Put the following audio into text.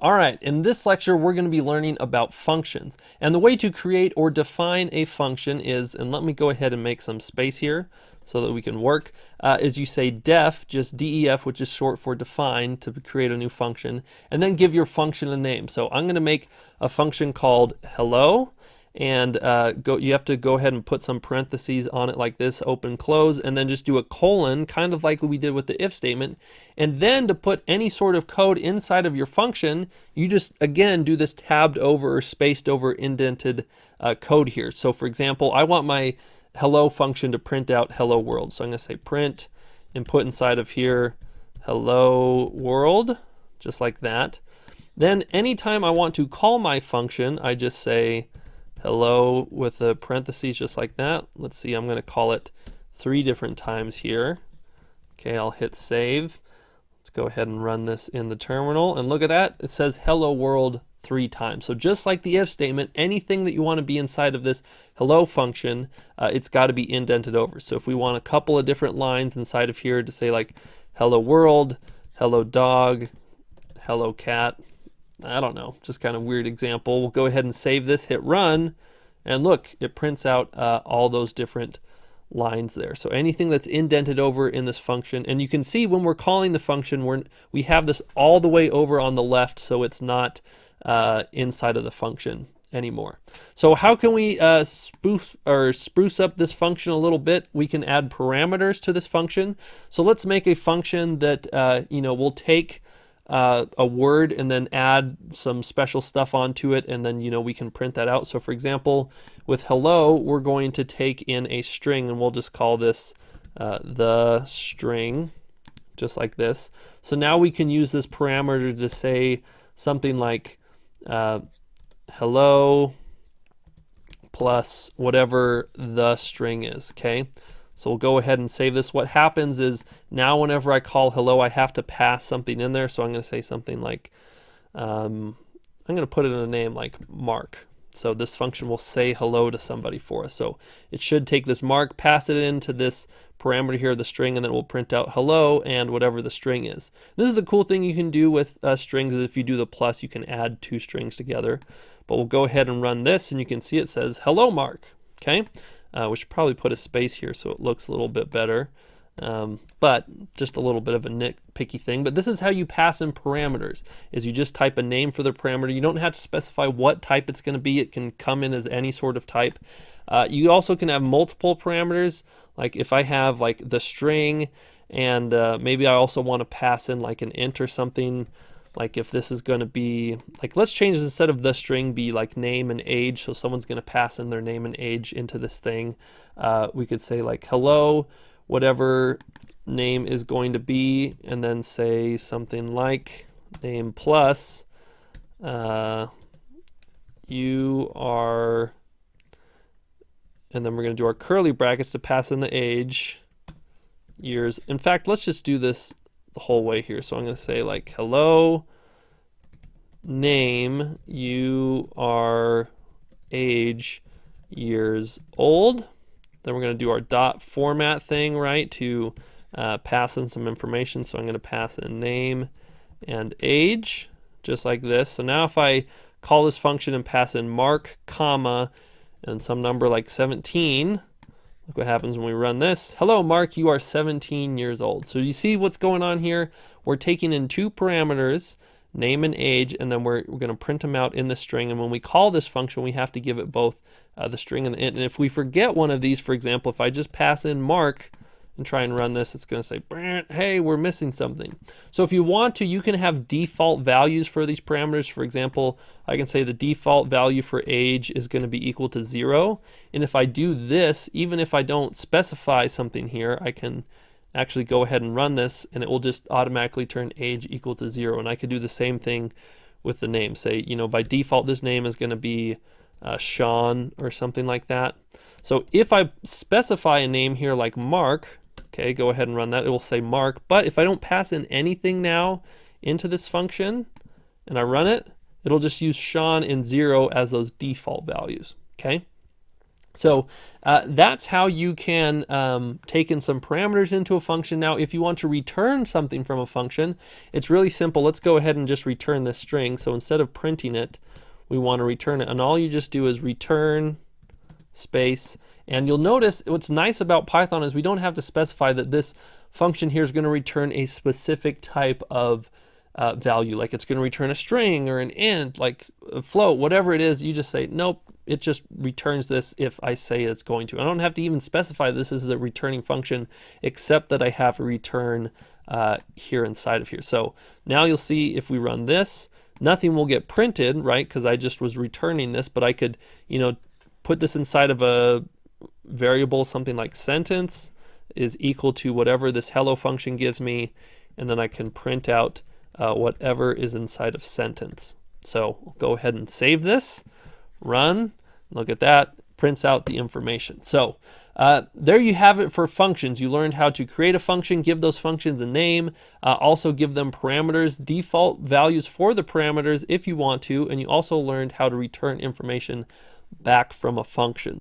All right, in this lecture, we're going to be learning about functions. And the way to create or define a function is, and let me go ahead and make some space here so that we can work, is you say def, just def, which is short for define, to create a new function, and then give your function a name. So I'm going to make a function called hello, and you have to go ahead and put some parentheses on it like this, open, close, and then just do a colon, kind of like we did with the if statement. And then to put any sort of code inside of your function, you just, again, do this tabbed over or spaced over indented code here. So for example, I want my hello function to print out hello world. So I'm going to say print and put inside of here hello world, just like that. Then anytime I want to call my function, I just say hello with the parentheses just like that. Let's see, I'm going to call it 3 different times here. Okay, I'll hit save. Let's go ahead and run this in the terminal, and look at that, it says hello world 3 times. So just like the if statement, anything that you want to be inside of this hello function, it's got to be indented over. So if we want a couple of different lines inside of here to say like hello world, hello dog, hello cat, I don't know, just kind of weird example. We'll go ahead and save this, hit run, and look, it prints out all those different lines there. So anything that's indented over in this function, and you can see when we're calling the function, we have this all the way over on the left, so it's not inside of the function anymore. So how can we spruce up this function a little bit? We can add parameters to this function. So let's make a function that will take a word and then add some special stuff onto it, and then we can print that out. So for example, with hello, we're going to take in a string, and we'll just call this the string, just like this. So now we can use this parameter to say something like hello plus whatever the string is. Okay, so we'll go ahead and save this. What happens is now whenever I call hello, I have to pass something in there. So I'm going to say something like, I'm going to put it in a name like Mark. So this function will say hello to somebody for us. So it should take this Mark, pass it into this parameter here, the string, and then we'll print out hello and whatever the string is. This is a cool thing you can do with strings, is if you do the plus, you can add 2 strings together. But we'll go ahead and run this, and you can see it says hello Mark. Okay. We should probably put a space here so it looks a little bit better, but just a little bit of a nitpicky thing. But this is how you pass in parameters, is you just type a name for the parameter. You don't have to specify what type it's going to be. It can come in as any sort of type. You also can have multiple parameters, like if I have like the string, and maybe I also want to pass in like an int or something. Like if this is going to be, like, let's change this, instead of the string, be like name and age. So someone's going to pass in their name and age into this thing. We could say like hello, whatever name is going to be, and then say something like name plus you are, and then we're going to do our curly brackets to pass in the age, years. In fact, let's just do this the whole way here. So I'm going to say like hello name, you are age, years old. Then we're going to do our dot format thing, right, to pass in some information. So I'm going to pass in name and age, just like this. So now if I call this function and pass in Mark, comma, and some number like 17, look what happens when we run this. Hello, Mark, you are 17 years old. So you see what's going on here? We're taking in 2 parameters, name and age, and then we're going to print them out in the string. And when we call this function, we have to give it both the string and the int. And if we forget one of these, for example, if I just pass in Mark and try and run this, it's going to say, hey, we're missing something. So if you want to, you can have default values for these parameters. For example, I can say the default value for age is going to be equal to 0. And if I do this, even if I don't specify something here, I can actually go ahead and run this, and it will just automatically turn age equal to 0. And I could do the same thing with the name. Say, by default, this name is going to be Sean or something like that. So if I specify a name here like Mark, okay, go ahead and run that. It will say Mark. But if I don't pass in anything now into this function and I run it, it'll just use Sean and 0 as those default values. Okay. So that's how you can take in some parameters into a function. Now, if you want to return something from a function, it's really simple. Let's go ahead and just return this string. So instead of printing it, we want to return it. And all you just do is return space. And you'll notice what's nice about Python is we don't have to specify that this function here is going to return a specific type of value, like it's going to return a string or an int, like a float, whatever it is. You just say, nope, it just returns this if I say it's going to. I don't have to even specify this is a returning function, except that I have a return here inside of here. So now you'll see if we run this, nothing will get printed, right? Because I just was returning this, but I could, you know, put this inside of a variable, something like sentence is equal to whatever this hello function gives me, and then I can print out whatever is inside of sentence. So we'll go ahead and save this, run, look at that, prints out the information. So there you have it for functions. You learned how to create a function, give those functions a name, also give them parameters, default values for the parameters if you want to, and you also learned how to return information back from a function.